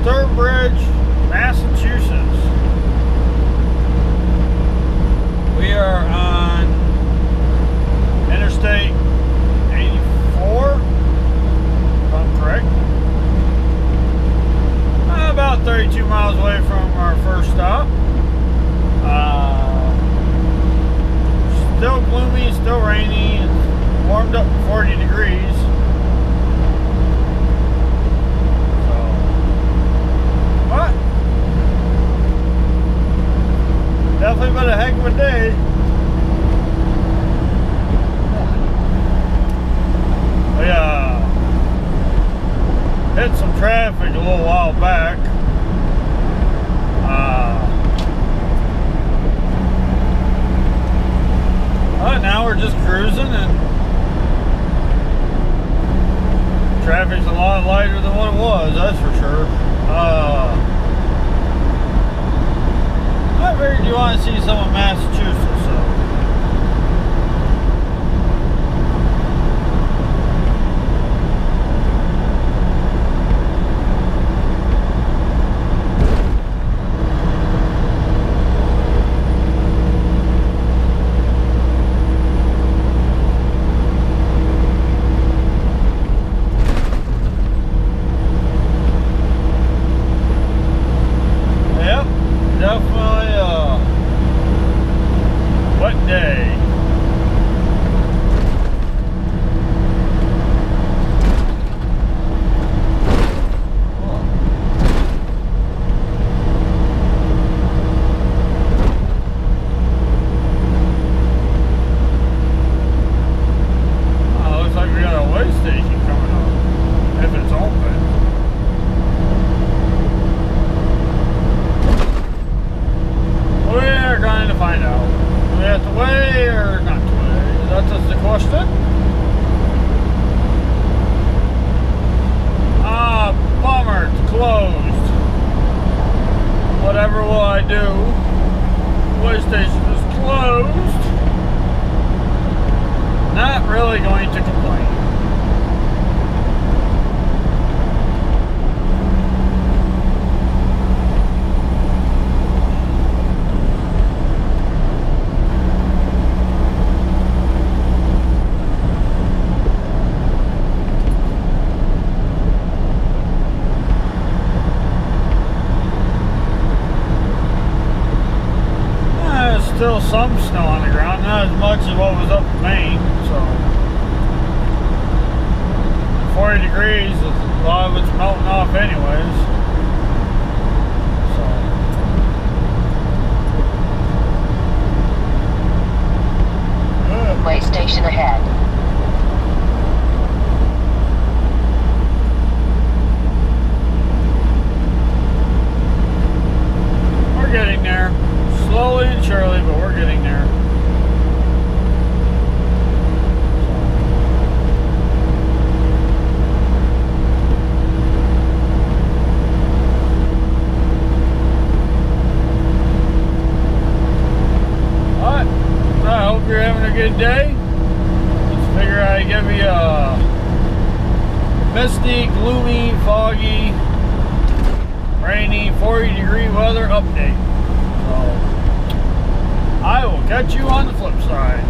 Sturbridge, Massachusetts. We are on Interstate 84, if I'm correct. About 32 miles away from our first stop. Still gloomy, still rainy. It's warmed up to 40 degrees. So, what? Definitely been a heck of a day. We hit some traffic a little while back. Now we're just cruising, and traffic's a lot lighter than what it was, that's for sure. I figured you want to see some of Massachusetts, so. Definitely a wet day. Looks like we got a way station coming up, if it's open. We're going to find out. Do we have to wait or not to wait? That's just the question. Bummer, it's closed. Whatever will I do? The way station is closed. Not really going to complain. Still some snow on the ground, not as much as what was up in Maine, so 40 degrees, a lot of it's melting off anyways. Way station ahead. We're getting there. Slowly and surely, but we're getting there. Alright, I hope you're having a good day. Let's figure out to give you a misty, gloomy, foggy, rainy, 40-degree weather update. So, I will catch you on the flip side.